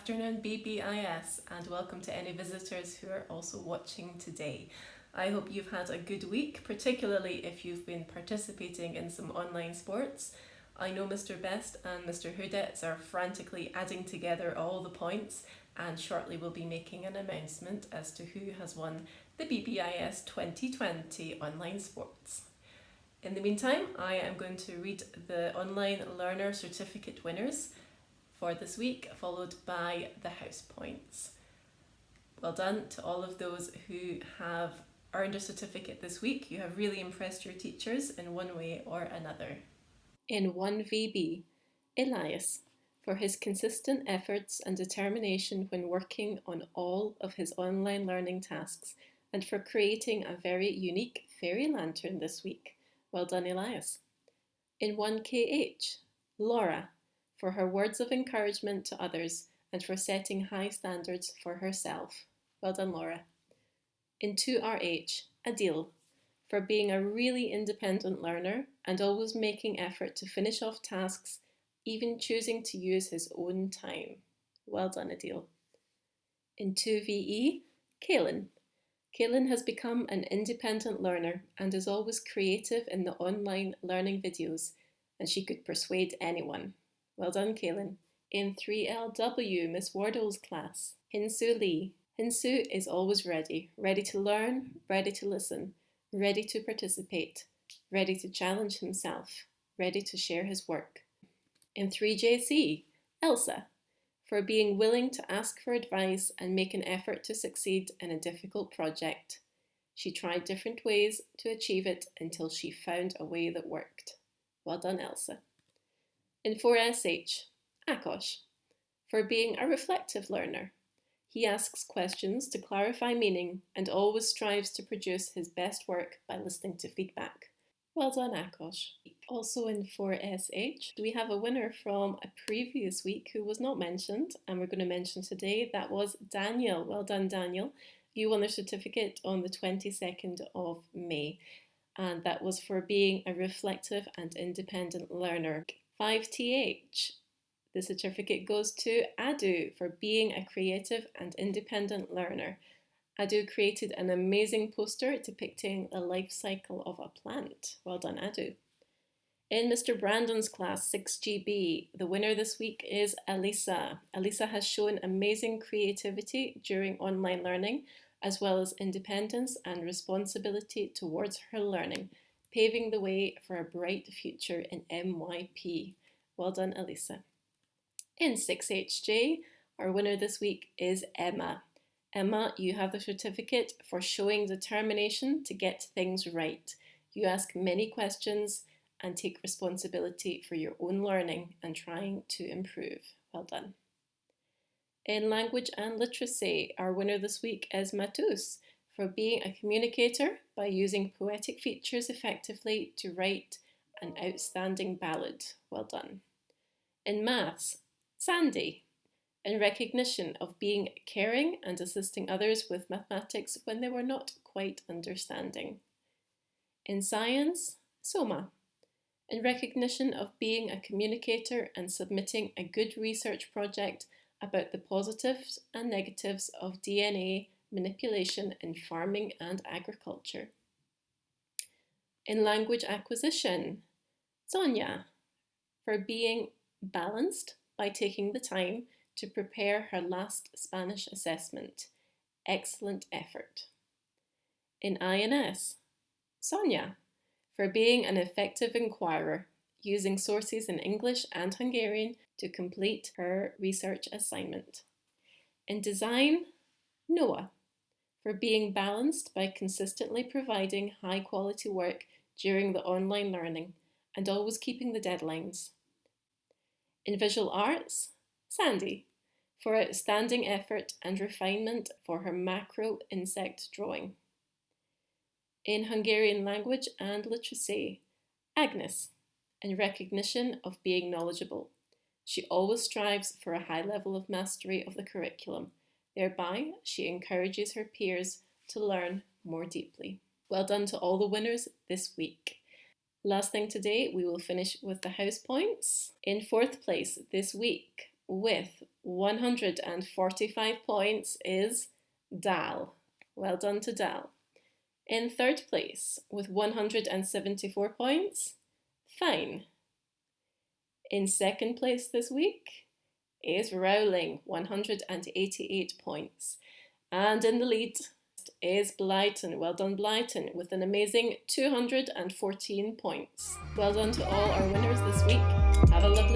afternoon, BBIS, and welcome to any visitors who are also watching today. I hope you've had a good week, particularly if you've been participating in some online sports. I know Mr. Best and Mr. Houdets are frantically adding together all the points, and shortly we'll be making an announcement as to who has won the BBIS 2020 online sports. In the meantime, I am going to read the online learner certificate winners for this week, followed by the house points. Well done to all of those who have earned a certificate this week. You have really impressed your teachers in one way or another. In 1VB, Elias, for his consistent efforts and determination when working on all of his online learning tasks, and for creating a very unique fairy lantern this week. Well done, Elias. In 1KH, Laura, for her words of encouragement to others and for setting high standards for herself. Well done, Laura. In 2RH, Adil, for being a really independent learner and always making effort to finish off tasks, even choosing to use his own time. Well done, Adil. In 2VE, Kaylin. Kaylin has become an independent learner and is always creative in the online learning videos, and she could persuade anyone. Well done, Kaylin. In 3LW, Miss Wardle's class, Hinsu Lee. Hinsu is always ready to learn, ready to listen, ready to participate, ready to challenge himself, ready to share his work. In 3JC, Elsa, for being willing to ask for advice and make an effort to succeed in a difficult project. She tried different ways to achieve it until she found a way that worked. Well done, Elsa. In 4SH, Akosh, for being a reflective learner. He asks questions to clarify meaning and always strives to produce his best work by listening to feedback. Well done, Akosh. Also in 4SH, we have a winner from a previous week who was not mentioned, and we're going to mention today. That was Daniel. Well done, Daniel. You won the certificate on the 22nd of May, and that was for being a reflective and independent learner. 5TH. The certificate goes to Adu for being a creative and independent learner. Adu created an amazing poster depicting the life cycle of a plant. Well done, Adu. In Mr. Brandon's class, 6GB, the winner this week is Elisa. Elisa has shown amazing creativity during online learning, as well as independence and responsibility towards her learning, paving the way for a bright future in MYP. Well done, Elisa. In 6HJ, our winner this week is Emma. Emma, you have the certificate for showing determination to get things right. You ask many questions and take responsibility for your own learning and trying to improve. Well done. In language and literacy, our winner this week is Matus for being a communicator by using poetic features effectively to write an outstanding ballad. Well done. In maths, Sandy, in recognition of being caring and assisting others with mathematics when they were not quite understanding. In science, Soma, in recognition of being a communicator and submitting a good research project about the positives and negatives of DNA manipulation in farming and agriculture. In language acquisition, Sonia, for being balanced by taking the time to prepare her last Spanish assessment. Excellent effort. In INS, Sonia, for being an effective inquirer, using sources in English and Hungarian to complete her research assignment. In design, Noah, for being balanced by consistently providing high quality work during the online learning and always keeping the deadlines. In visual arts, Sandy, for outstanding effort and refinement for her macro insect drawing. In Hungarian language and literacy, Agnes, in recognition of being knowledgeable. She always strives for a high level of mastery of the curriculum. Thereby, she encourages her peers to learn more deeply. Well done to all the winners this week. Last thing today, we will finish with the house points. In fourth place this week, with 145 points is Dal. Well done to Dal. In third place, with 174 points, Fine. In second place this week is Rowling, 188 points. And in the lead is Blyton. Well done, Blyton, with an amazing 214 points. Well done to all our winners this week. Have a lovely